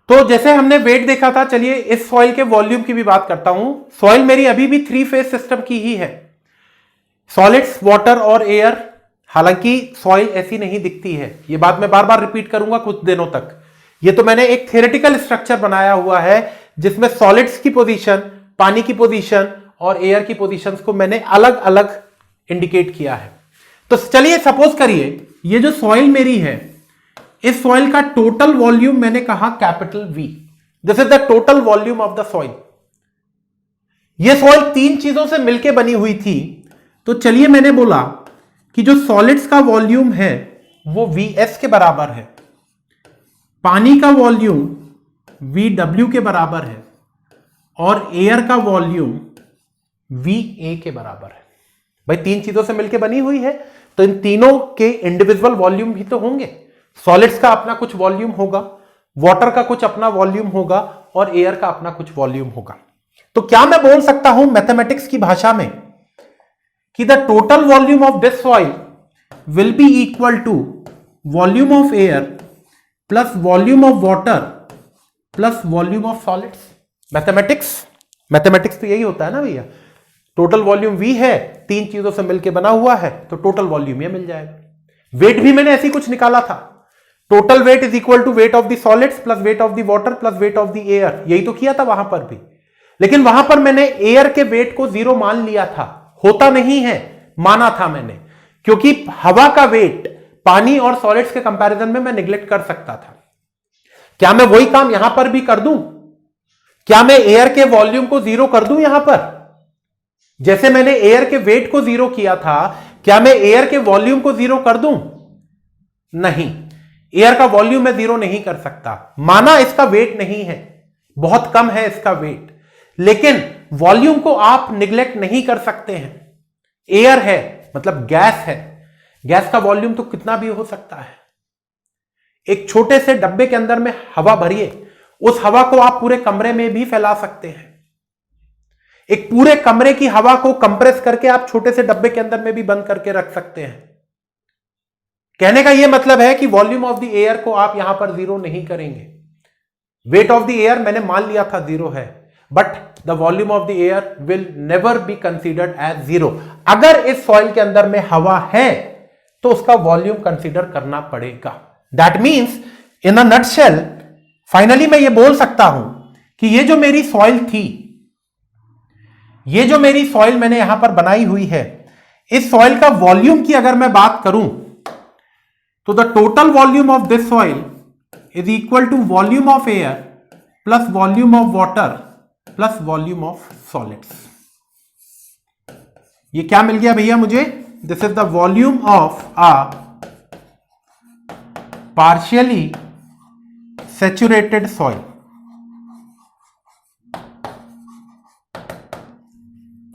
तो जैसे हमने वेट देखा था, चलिए इस सॉइल के वॉल्यूम की भी बात करता हूं। सॉइल मेरी अभी भी 3 फेज सिस्टम की ही है, सॉलिड्स, वाटर और एयर। हालांकि सॉइल ऐसी नहीं दिखती है, ये बात मैं बार बार रिपीट करूंगा कुछ दिनों तक। ये तो मैंने एक थियोरेटिकल स्ट्रक्चर बनाया हुआ है जिसमें सॉलिड्स की पोजीशन, पानी की पोजीशन और एयर की पोजीशंस को मैंने अलग अलग इंडिकेट किया है। तो चलिए सपोज करिए ये जो सॉइल मेरी है, इस सॉइल का टोटल वॉल्यूम मैंने कहा capital V. This is the total volume of the soil. ये सॉइल 3 चीजों से मिलकर बनी हुई थी। तो चलिए मैंने बोला कि जो सॉलिड्स का वॉल्यूम है वो Vs के बराबर है, पानी का वॉल्यूम Vw के बराबर है और एयर का वॉल्यूम Va के बराबर है। भाई 3 चीजों से मिलकर बनी हुई है तो इन तीनों के इंडिविजुअल वॉल्यूम भी तो होंगे। सॉलिड्स का अपना कुछ वॉल्यूम होगा, वाटर का कुछ अपना वॉल्यूम होगा और एयर का अपना कुछ वॉल्यूम होगा। तो क्या मैं बोल सकता हूं मैथमेटिक्स की भाषा में कि the total volume of this soil will be equal to volume of air plus volume of water plus volume of solids. Mathematics तो यही होता है ना भैया। टोटल वॉल्यूम V है, 3 चीजों से मिलकर बना हुआ है तो टोटल वॉल्यूम ये मिल जाएगा। वेट भी मैंने ऐसी कुछ निकाला था, total weight is equal to weight of the solids plus weight of the water plus weight of the air. यही तो किया था वहां पर भी, लेकिन वहां पर मैंने एयर के वेट को 0 मान लिया था। होता नहीं है, माना था मैंने, क्योंकि हवा का वेट पानी और सॉलिड्स के कंपैरिजन में मैं निगलेक्ट कर सकता था। क्या मैं वही काम यहां पर भी कर दूं? क्या मैं एयर के वॉल्यूम को 0 कर दूं यहां पर? जैसे मैंने एयर के वेट को 0 किया था, क्या मैं एयर के वॉल्यूम को 0 कर दूं? नहीं, एयर का वॉल्यूम मैं 0 नहीं कर सकता। माना इसका वेट नहीं है, बहुत कम है इसका वेट, लेकिन वॉल्यूम को आप निगलेक्ट नहीं कर सकते हैं। एयर है मतलब गैस है, गैस का वॉल्यूम तो कितना भी हो सकता है। एक छोटे से डब्बे के अंदर में हवा भरिए, उस हवा को आप पूरे कमरे में भी फैला सकते हैं। एक पूरे कमरे की हवा को कंप्रेस करके आप छोटे से डब्बे के अंदर में भी बंद करके रख सकते हैं। कहने का यह मतलब है कि वॉल्यूम ऑफ द एयर को आप यहां पर 0 नहीं करेंगे। वेट ऑफ द एयर मैंने मान लिया था 0 है, but the volume of the air will never be considered as 0। अगर इस सॉइल के अंदर में हवा है तो उसका वॉल्यूम कंसीडर करना पड़ेगा। That means in a nutshell finally मैं ये बोल सकता हूं कि ये जो मेरी सॉइल थी, ये जो मेरी सॉइल मैंने यहां पर बनाई हुई है, इस सॉइल का वॉल्यूम की अगर मैं बात करूं तो the total volume of this soil is equal to volume of air plus volume of water plus volume of solids. ये क्या मिल गया भैया मुझे? This is the volume of a partially saturated soil.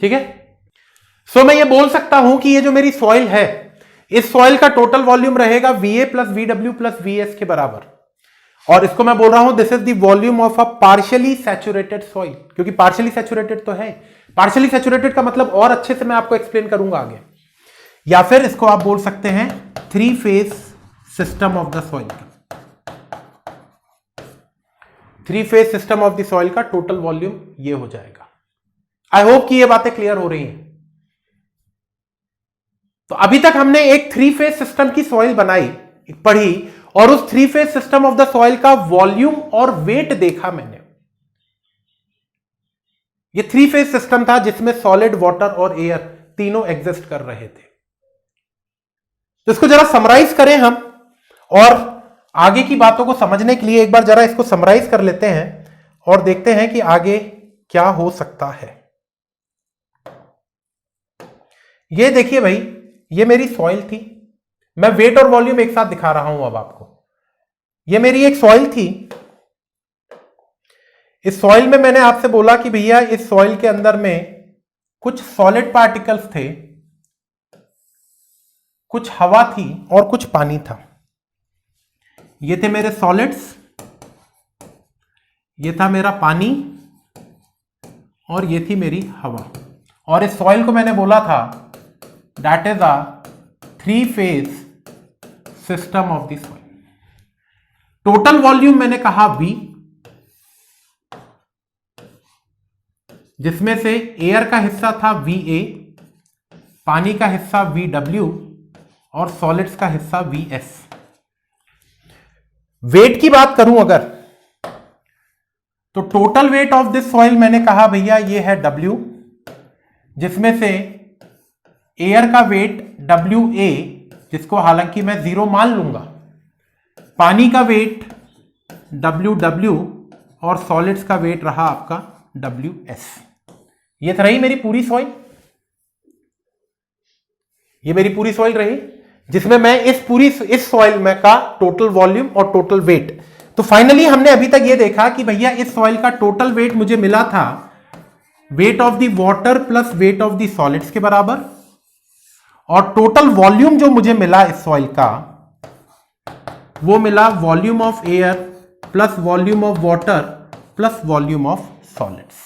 ठीक है, सो मैं ये बोल सकता हूं कि ये जो मेरी सॉइल है, इस सॉइल का टोटल वॉल्यूम रहेगा Va plus VW plus Vs के बराबर। और इसको मैं बोल रहा हूं this is the volume of a partially saturated soil, क्योंकि पार्शियली सैचुरेटेड तो है। पार्शियली सैचुरेटेड का मतलब और अच्छे से मैं आपको एक्सप्लेन करूंगा आगे। या फिर इसको आप बोल सकते हैं 3 phase system of the soil. 3 phase system of the soil का टोटल वॉल्यूम ये हो जाएगा। आई होप कि ये बातें क्लियर हो रही हैं। तो अभी तक हमने एक 3 फेज सिस्टम की सॉइल बनाई, पढ़ी, और उस 3 phase system of the soil का वॉल्यूम और वेट देखा मैंने। ये 3 फेज सिस्टम था जिसमें सॉलिड, वाटर और एयर तीनों एग्जिस्ट कर रहे थे। तो इसको जरा समराइज करें हम, और आगे की बातों को समझने के लिए एक बार जरा इसको समराइज कर लेते हैं और देखते हैं कि आगे क्या हो सकता है। ये देखिए भाई, ये मेरी सॉइल थी। मैं वेट और वॉल्यूम एक साथ दिखा रहा हूं अब आपको। ये मेरी एक सॉइल थी। इस सॉइल में मैंने आपसे बोला कि भैया इस सॉइल के अंदर में कुछ सॉलिड पार्टिकल्स थे, कुछ हवा थी और कुछ पानी था। ये थे मेरे सॉलिड्स, ये था मेरा पानी और ये थी मेरी हवा। और इस सॉइल को मैंने बोला था that is a 3 phase system of the soil. Total volume मैंने कहा V, जिसमें से एयर का हिस्सा था VA, पानी का हिस्सा VW और सॉलिड्स का हिस्सा VS। वेट की बात करूं अगर, तो total weight of this soil मैंने कहा भैया ये है W, जिसमें से एयर का वेट WA, जिसको हालांकि मैं 0 मान लूंगा, पानी का वेट WW और सॉलिड्स का वेट रहा आपका WS। ये रही मेरी पूरी सॉइल, ये मेरी पूरी सॉइल रही, जिसमें मैं इस सॉइल में का टोटल वॉल्यूम और टोटल वेट। तो फाइनली हमने अभी तक ये देखा कि भैया इस सॉइल का टोटल वेट मुझे मिला था wait of the water plus weight of the solids के बराबर, और टोटल वॉल्यूम जो मुझे मिला इस सॉइल का वो मिला volume of air plus volume of water plus volume of solids.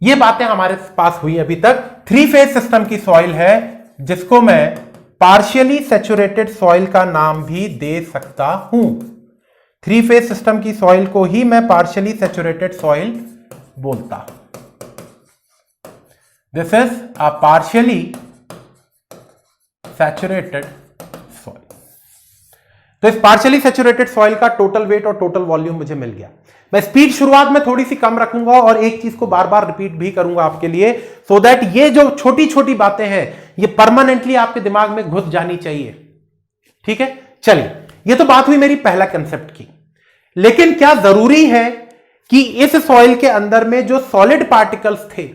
ये बातें हमारे पास हुई अभी तक। 3 फेज सिस्टम की सॉइल है, जिसको मैं पार्शियली सैचुरेटेड सॉइल का नाम भी दे सकता हूं। 3 फेज सिस्टम की सॉइल को ही मैं पार्शियली सैचुरेटेड सॉइल बोलता हूं। This is a partially saturated soil. तो इस पार्शियली सैचुरेटेड सॉइल का टोटल वेट और टोटल वॉल्यूम मुझे मिल गया। मैं स्पीड शुरुआत में थोड़ी सी कम रखूंगा और एक चीज को बार बार रिपीट भी करूंगा आपके लिए, सो दैट ये जो छोटी छोटी बातें हैं ये परमानेंटली आपके दिमाग में घुस जानी चाहिए। ठीक है, चलिए, ये तो बात हुई मेरी पहला कंसेप्ट की। लेकिन क्या जरूरी है कि इस सॉइल के अंदर में जो सॉलिड पार्टिकल्स थे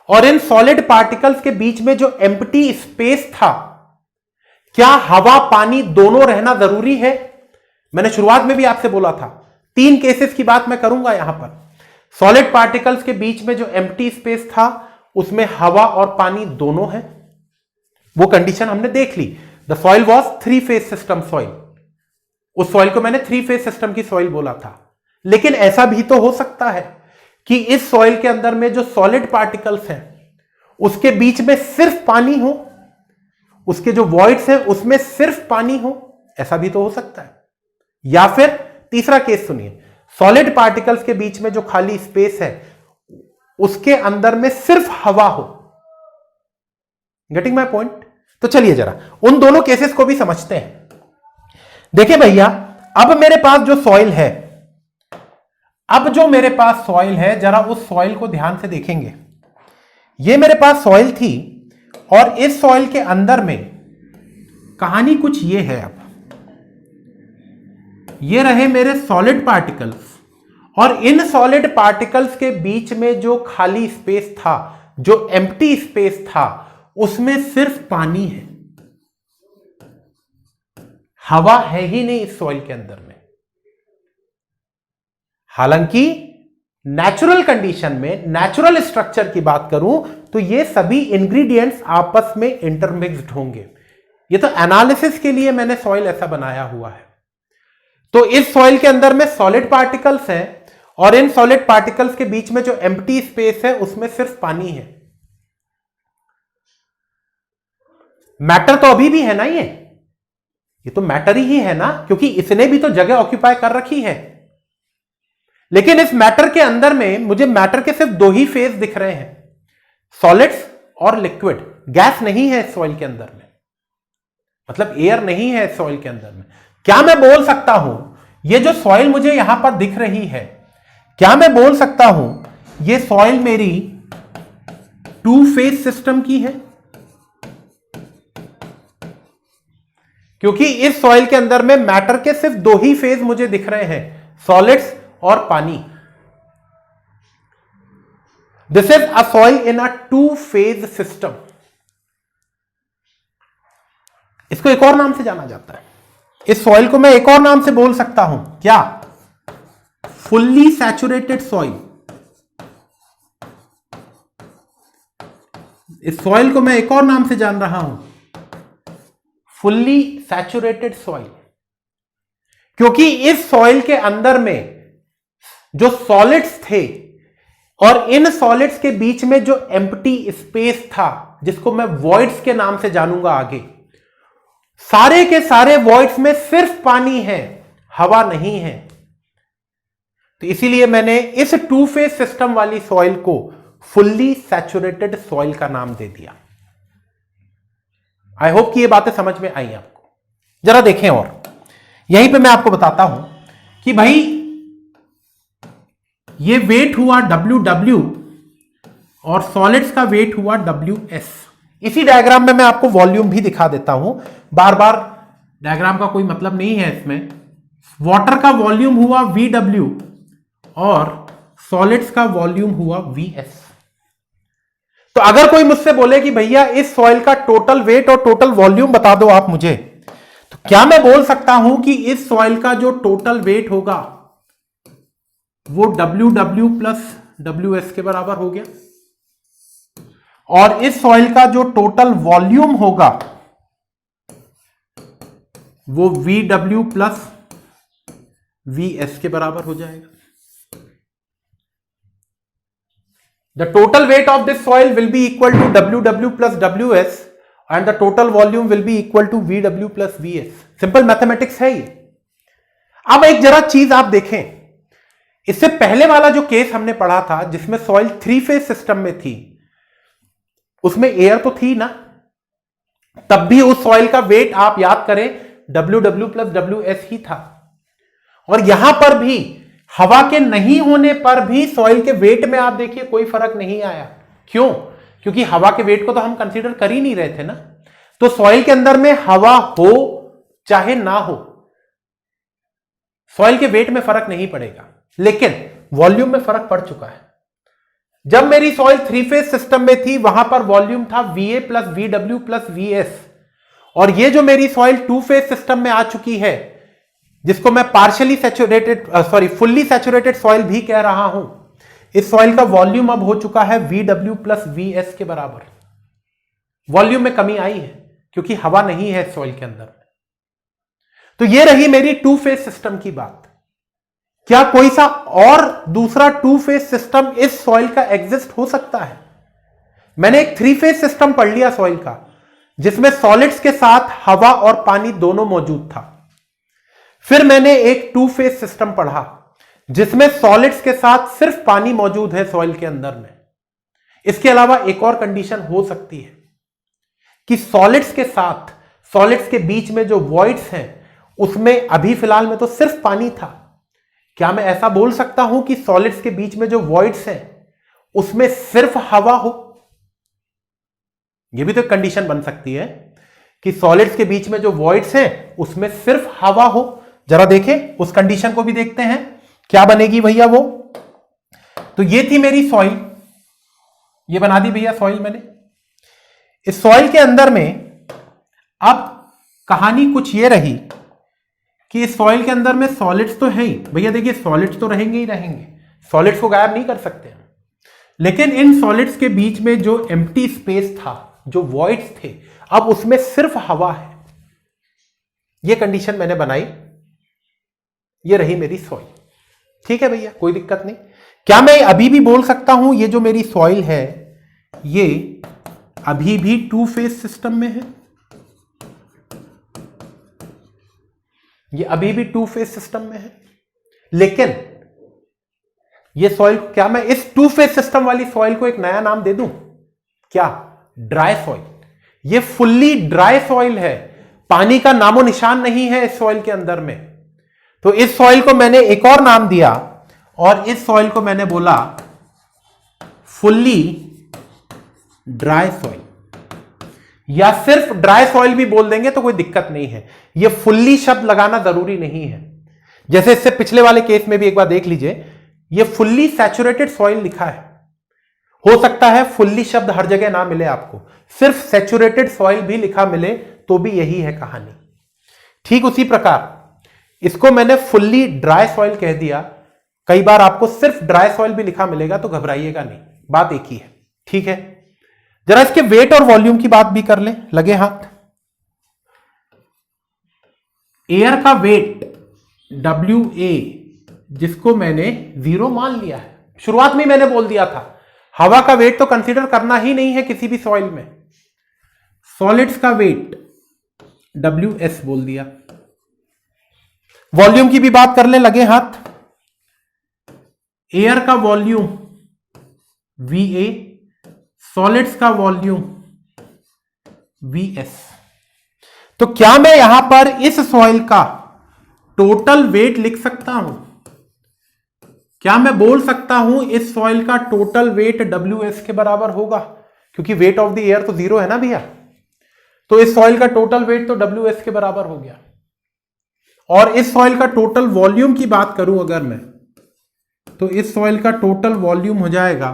और इन सॉलिड पार्टिकल्स के बीच में जो एम्प्टी स्पेस था, क्या हवा पानी दोनों रहना जरूरी है? मैंने शुरुआत में भी आपसे बोला था 3 केसेस की बात मैं करूंगा यहां पर। सॉलिड पार्टिकल्स के बीच में जो एम्प्टी स्पेस था उसमें हवा और पानी दोनों है, वो कंडीशन हमने देख ली। The soil was 3 phase system soil. उस सॉइल को मैंने 3 फेज सिस्टम की सॉइल बोला था। लेकिन ऐसा भी तो हो सकता है कि इस सॉइल के अंदर में जो सॉलिड पार्टिकल्स हैं उसके बीच में सिर्फ पानी हो, उसके जो वॉइड्स हैं उसमें सिर्फ पानी हो, ऐसा भी तो हो सकता है। या फिर तीसरा केस सुनिए, सॉलिड पार्टिकल्स के बीच में जो खाली स्पेस है उसके अंदर में सिर्फ हवा हो। Getting my point? तो चलिए जरा उन दोनों केसेस को भी समझते हैं। देखिए भैया, अब मेरे पास जो सॉइल है, जरा उस सॉइल को ध्यान से देखेंगे। ये मेरे पास सॉइल थी और इस सॉइल के अंदर में कहानी कुछ ये है। अब ये रहे मेरे सॉलिड पार्टिकल्स, और इन सॉलिड पार्टिकल्स के बीच में जो खाली स्पेस था, जो एम्प्टी स्पेस था, उसमें सिर्फ पानी है, हवा है ही नहीं इस सॉइल के अंदर में। हालांकि नेचुरल कंडीशन में, नेचुरल स्ट्रक्चर की बात करूं तो ये सभी इंग्रेडिएंट्स आपस में इंटरमिक्स्ड होंगे। ये तो एनालिसिस के लिए मैंने सॉइल ऐसा बनाया हुआ है। तो इस सॉइल के अंदर में सॉलिड पार्टिकल्स हैं और इन सॉलिड पार्टिकल्स के बीच में जो एम्प्टी स्पेस है उसमें सिर्फ पानी है। मैटर तो अभी भी है ना, ये तो मैटर ही है ना, क्योंकि इसने भी तो जगह ऑक्यूपाई कर रखी है। लेकिन इस मैटर के अंदर में मुझे मैटर के सिर्फ 2 ही फेज दिख रहे हैं, सॉलिड्स और लिक्विड। गैस नहीं है इस सॉइल के अंदर में, मतलब एयर नहीं है इस सॉइल के अंदर में। क्या मैं बोल सकता हूं ये जो सॉइल मुझे यहां पर दिख रही है, क्या मैं बोल सकता हूं ये सॉइल मेरी 2 फेज सिस्टम की है? क्योंकि इस सॉइल के अंदर में मैटर के सिर्फ 2 ही फेज मुझे दिख रहे हैं, सॉलिड्स और पानी। This is a soil in a 2 phase system. इसको एक और नाम से जाना जाता है। इस सॉइल को मैं एक और नाम से बोल सकता हूं, क्या? Fully saturated soil. इस सॉइल को मैं एक और नाम से जान रहा हूं, फुल्ली सैचुरेटेड सॉइल। क्योंकि इस सॉइल के अंदर में जो सॉलिड्स थे और इन सॉलिड्स के बीच में जो एम्प्टी स्पेस था, जिसको मैं वॉइड्स के नाम से जानूंगा आगे, सारे के सारे वॉइड्स में सिर्फ पानी है, हवा नहीं है। तो इसीलिए मैंने इस टू फेज सिस्टम वाली सॉइल को फुल्ली सैचुरेटेड सॉइल का नाम दे दिया। आई होप कि ये बातें समझ में आई आपको। जरा देखें, और यहीं पे मैं आपको बताता हूं कि भाई ये वेट हुआ WW और सॉलिड्स का वेट हुआ WS। इसी डायग्राम में मैं आपको वॉल्यूम भी दिखा देता हूं, बार बार डायग्राम का कोई मतलब नहीं है इसमें। वाटर का वॉल्यूम हुआ VW और सॉलिड्स का वॉल्यूम हुआ VS। तो अगर कोई मुझसे बोले कि भैया इस सॉइल का टोटल वेट और टोटल वॉल्यूम बता दो आप मुझे, तो क्या मैं बोल सकता हूं कि इस सॉइल का जो टोटल वेट होगा वो WW प्लस WS के बराबर हो गया, और इस सॉइल का जो टोटल वॉल्यूम होगा वो VW प्लस VS के बराबर हो जाएगा। The total weight of this soil will be equal to WW plus WS and the total volume will be equal to VW plus VS। Simple mathematics है ये। अब एक जरा चीज आप देखें, इससे पहले वाला जो केस हमने पढ़ा था जिसमें सॉइल थ्री फेज सिस्टम में थी, उसमें एयर तो थी ना, तब भी उस सॉइल का वेट आप याद करें WW प्लस WS ही था। और यहां पर भी हवा के नहीं होने पर भी सॉइल के वेट में आप देखिए कोई फर्क नहीं आया। क्यों? क्योंकि हवा के वेट को तो हम कंसीडर कर ही नहीं रहे थे ना। तो सॉइल के अंदर में हवा हो चाहे ना हो, सॉइल के वेट में फर्क नहीं पड़ेगा, लेकिन वॉल्यूम में फर्क पड़ चुका है। जब मेरी सॉइल थ्री फेज सिस्टम में थी वहां पर वॉल्यूम था VA plus VW plus VS, और ये जो मेरी सॉइल टू फेज सिस्टम में आ चुकी है, जिसको मैं partially saturated fully saturated soil भी कह रहा हूं, इस सॉइल का वॉल्यूम अब हो चुका है VW प्लस VS के बराबर। वॉल्यूम में कमी आई है क्योंकि हवा नहीं है सॉइल के अंदर। तो ये रही मेरी टू फेज सिस्टम की बात। क्या कोई सा और दूसरा टू फेज सिस्टम इस सॉइल का एग्जिस्ट हो सकता है? मैंने एक थ्री फेज सिस्टम पढ़ लिया सॉइल का, जिसमें सॉलिड्स के साथ हवा और पानी दोनों मौजूद था। फिर मैंने एक टू फेज सिस्टम पढ़ा जिसमें सॉलिड्स के साथ सिर्फ पानी मौजूद है सॉइल के अंदर में। इसके अलावा एक और कंडीशन हो सकती है कि सॉलिड्स के साथ, सॉलिड्स के बीच में जो वॉइड्स हैं उसमें अभी फिलहाल में तो सिर्फ पानी था। क्या मैं ऐसा बोल सकता हूं कि सॉलिड्स के बीच में जो वॉइड्स हैं उसमें सिर्फ हवा हो? यह भी तो कंडीशन बन सकती है कि सॉलिड्स के बीच में जो वॉइड्स हैं उसमें सिर्फ हवा हो। जरा देखें, उस कंडीशन को भी देखते हैं क्या बनेगी भैया वो। तो ये थी मेरी सॉइल, ये बना दी भैया सॉइल मैंने। इस सॉइल के अंदर में अब कहानी कुछ ये रही कि इस सॉइल के अंदर में सॉलिड्स तो है ही भैया, देखिए सॉलिड्स तो रहेंगे ही रहेंगे, सॉलिड्स को गायब नहीं कर सकते, लेकिन इन सॉलिड्स के बीच में जो एम्प्टी स्पेस था, जो वॉइड्स थे, अब उसमें सिर्फ हवा है। ये कंडीशन मैंने बनाई, ये रही मेरी सॉइल। ठीक है भैया, कोई दिक्कत नहीं। क्या मैं अभी भी बोल सकता हूं ये जो मेरी सॉइल है ये अभी भी टू फेज सिस्टम में है? ये अभी भी टू फेज सिस्टम में है, लेकिन ये सॉइल, क्या मैं इस टू फेज सिस्टम वाली सॉइल को एक नया नाम दे दूं? क्या? Dry soil. ये फुल्ली ड्राई सॉइल है, पानी का नामो निशान नहीं है इस सॉइल के अंदर में। तो इस सॉइल को मैंने एक और नाम दिया और इस सॉइल को मैंने बोला फुल्ली ड्राई सॉइल, या सिर्फ ड्राई सॉइल भी बोल देंगे तो कोई दिक्कत नहीं है। ये फुल्ली शब्द लगाना जरूरी नहीं है। जैसे इससे पिछले वाले केस में भी एक बार देख लीजिए, ये फुल्ली सैचुरेटेड सॉइल लिखा है। हो सकता है फुल्ली शब्द हर जगह ना मिले आपको, सिर्फ सैचुरेटेड सॉइल भी लिखा मिले तो भी यही है कहानी। ठीक उसी प्रकार इसको मैंने फुल्ली ड्राई सॉइल कह दिया। कई बार आपको सिर्फ ड्राई सॉइल भी लिखा मिलेगा तो घबराइएगा नहीं, बात एक ही है। ठीक है, जरा इसके वेट और वॉल्यूम की बात भी कर लें, लगे हाथ। एयर का वेट WA, जिसको मैंने 0 मान लिया है, शुरुआत में मैंने बोल दिया था हवा का वेट तो कंसीडर करना ही नहीं है किसी भी सॉइल में। सॉलिड्स का वेट WS बोल दिया। वॉल्यूम की भी बात कर ले, लगे हाथ। एयर का वॉल्यूम VA, सॉलिड्स का वॉल्यूम VS। तो क्या मैं यहां पर इस सॉइल का टोटल वेट लिख सकता हूं? क्या मैं बोल सकता हूं इस सॉइल का टोटल वेट WS के बराबर होगा? क्योंकि वेट ऑफ द एयर तो 0 है ना भैया, तो इस सॉइल का टोटल वेट तो WS के बराबर हो गया। और इस सॉइल का टोटल वॉल्यूम की बात करूं अगर मैं, तो इस सॉइल का टोटल वॉल्यूम हो जाएगा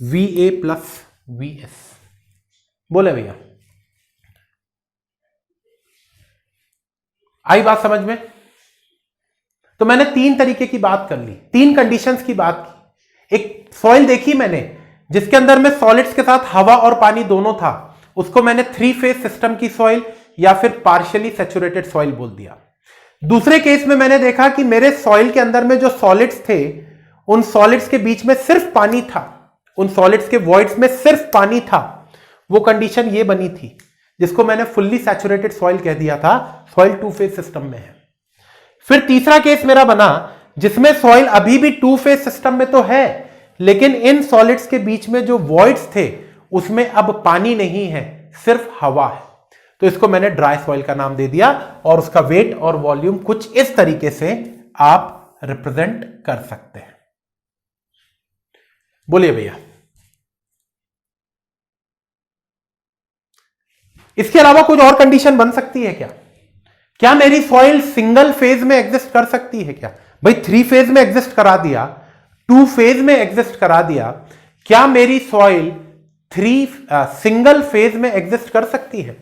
VA प्लस VS। बोले भैया, आई बात समझ में? तो मैंने 3 तरीके की बात कर ली, 3 कंडीशंस की बात की। एक सॉइल देखी मैंने जिसके अंदर में सॉलिड्स के साथ हवा और पानी दोनों था, उसको मैंने 3 फेज सिस्टम की सॉइल या फिर पार्शियली सैचुरेटेड सॉइल बोल दिया। दूसरे केस में मैंने देखा कि मेरे सॉइल के अंदर में जो सॉलिड्स थे, उन सॉलिड्स के बीच में सिर्फ पानी था, उन सॉलिड्स के वॉइड्स में सिर्फ पानी था। वो कंडीशन ये बनी थी जिसको मैंने फुल्ली सैचुरेटेड सॉइल कह दिया था, सॉइल 2 फेज सिस्टम में है। फिर तीसरा केस मेरा बना जिसमें सॉइल अभी भी 2 फेज सिस्टम में तो है, लेकिन इन सॉलिड्स के बीच में जो वॉइड्स थे उसमें अब पानी नहीं है, सिर्फ हवा है। तो इसको मैंने ड्राई सॉइल का नाम दे दिया और उसका वेट और वॉल्यूम कुछ इस तरीके से आप रिप्रेजेंट कर सकते हैं। बोलिए भैया, इसके अलावा कुछ और कंडीशन बन सकती है क्या? क्या मेरी सॉइल सिंगल फेज में एग्जिस्ट कर सकती है क्या? भाई 3 फेज में एग्जिस्ट करा दिया, 2 फेज में एग्जिस्ट करा दिया, क्या मेरी सॉइल सिंगल फेज में एग्जिस्ट कर सकती है?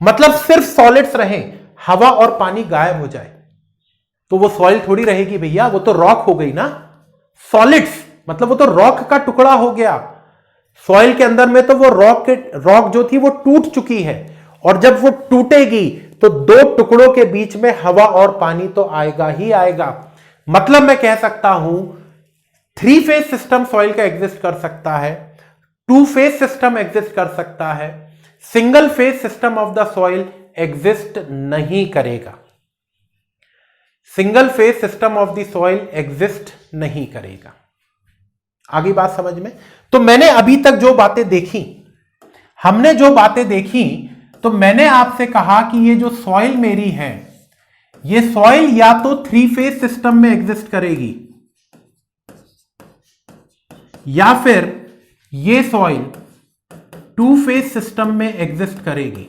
मतलब सिर्फ सॉलिड्स रहें, हवा और पानी गायब हो जाए, तो वो सॉइल थोड़ी रहेगी भैया, वो तो रॉक हो गई ना। सॉलिड्स मतलब वो तो रॉक का टुकड़ा हो गया। सॉइल के अंदर में तो वो रॉक जो थी वो टूट चुकी है, और जब वो टूटेगी तो 2 टुकड़ों के बीच में हवा और पानी तो आएगा ही आएगा। मतलब मैं कह सकता हूं 3 फेज सिस्टम सॉइल का एग्जिस्ट कर सकता है, 2 फेज सिस्टम एग्जिस्ट कर सकता है, single phase system of the soil exist नहीं करेगा। Single phase system of the soil exist नहीं करेगा। आगे बात समझ में? तो मैंने अभी तक जो बातें देखी, हमने जो बातें देखी, तो मैंने आपसे कहा कि ये जो सॉइल मेरी है, ये सॉइल या तो 3 फेज सिस्टम में एग्जिस्ट करेगी, या फिर ये सॉइल 2 फेज सिस्टम में एग्जिस्ट करेगी।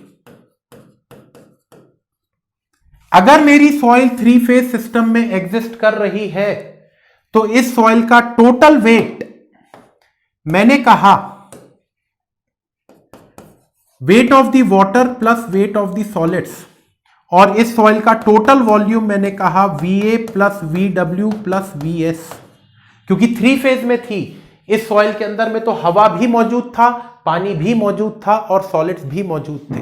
अगर मेरी सॉइल 3 फेज सिस्टम में एग्जिस्ट कर रही है तो इस सॉइल का टोटल वेट, मैंने कहा wait of the water plus weight of the solids, और इस सॉइल का टोटल वॉल्यूम मैंने कहा VA plus VW plus VS। क्योंकि 3 फेज में थी, इस सॉइल के अंदर में तो हवा भी मौजूद था, पानी भी मौजूद था और सॉलिड्स भी मौजूद थे।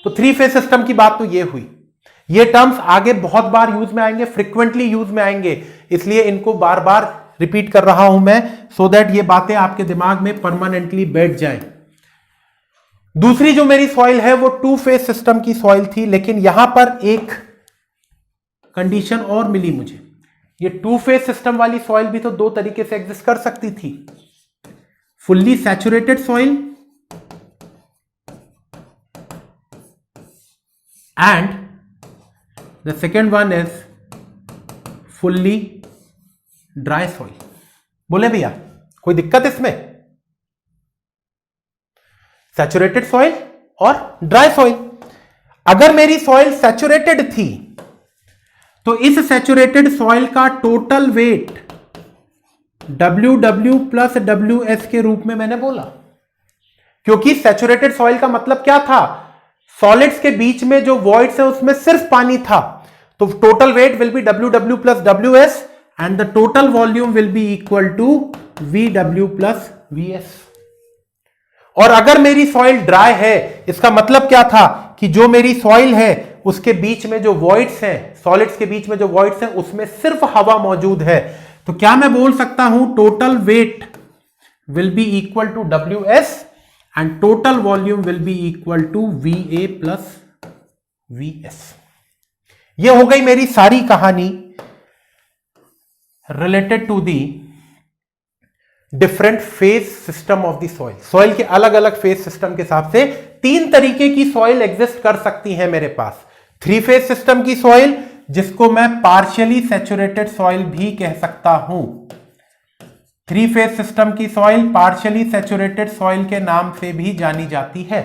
तो 3 फेज सिस्टम की बात तो ये हुई। ये टर्म्स आगे बहुत बार यूज में आएंगे, फ्रीक्वेंटली यूज में आएंगे, इसलिए इनको बार बार रिपीट कर रहा हूं मैं, सो दैट ये बातें आपके दिमाग में परमानेंटली बैठ जाएं। दूसरी जो मेरी सॉइल है वो 2 फेज सिस्टम की सॉइल थी, लेकिन यहां पर एक कंडीशन और मिली मुझे। ये 2 फेज सिस्टम वाली सॉइल भी तो 2 तरीके से एग्जिस्ट कर सकती थी, fully saturated soil and the second one is fully dry soil. बोले भैया कोई दिक्कत इसमें? सैचुरेटेड सॉइल और ड्राई सॉइल। अगर मेरी सॉइल सैचुरेटेड थी तो इस सैचुरेटेड सॉइल का total weight WW plus WS के रूप में मैंने बोला, क्योंकि सैचुरेटेड सॉइल का मतलब क्या था? सॉलिड्स के बीच में जो वॉइड्स है उसमें सिर्फ पानी था, तो total weight will be WW plus WS and the total volume will be equal to VW plus VS। और अगर मेरी सॉइल ड्राई है, इसका मतलब क्या था कि जो मेरी सॉइल है उसके बीच में जो वॉइड्स हैं, सॉलिड्स के बीच में जो वॉइड्स हैं उसमें सिर्फ हवा मौजूद है, तो क्या मैं बोल सकता हूं total weight will be equal to WS and total volume will be equal to VA plus VS। ये हो गई मेरी सारी कहानी related to the different phase system of the soil. Soil के अलग अलग फेज सिस्टम के हिसाब से 3 तरीके की सॉइल एग्जिस्ट कर सकती है मेरे पास। 3 फेज सिस्टम की सॉइल, जिसको मैं पार्शियली सैचुरेटेड सॉइल भी कह सकता हूं। 3 फेज सिस्टम की सॉइल पार्शियली सैचुरेटेड सॉइल के नाम से भी जानी जाती है।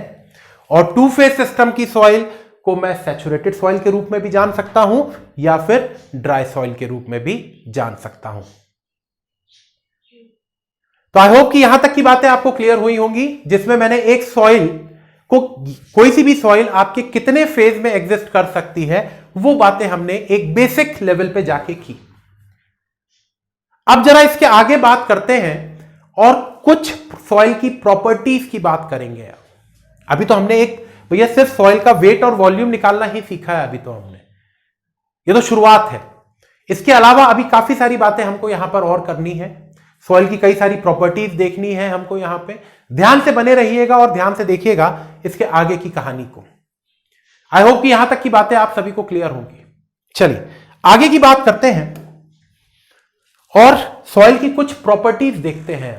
और 2 फेज सिस्टम की सॉइल को मैं सैचुरेटेड सॉइल के रूप में भी जान सकता हूं या फिर ड्राई सॉइल के रूप में भी जान सकता हूं। तो आई होप कि यहां तक की बातें आपको क्लियर हुई होंगी, जिसमें मैंने एक सॉइल को, कोई सी भी सॉइल आपके कितने फेज में एग्जिस्ट कर सकती है, वो बातें हमने एक बेसिक लेवल पे जाके की। अब जरा इसके आगे बात करते हैं और कुछ सॉइल की प्रॉपर्टीज की बात करेंगे। अभी तो हमने एक भैया सिर्फ सॉइल का वेट और वॉल्यूम निकालना ही सीखा है, अभी तो हमने, ये तो शुरुआत है। इसके अलावा अभी काफी सारी बातें हमको यहां पर और करनी है। सॉइल की कई सारी प्रॉपर्टीज देखनी है हमको यहां पे। ध्यान से बने रहिएगा और ध्यान से देखिएगा इसके आगे की कहानी को। आई होप कि यहां तक की बातें आप सभी को क्लियर होंगी। चलिए आगे की बात करते हैं और सॉइल की कुछ प्रॉपर्टीज देखते हैं।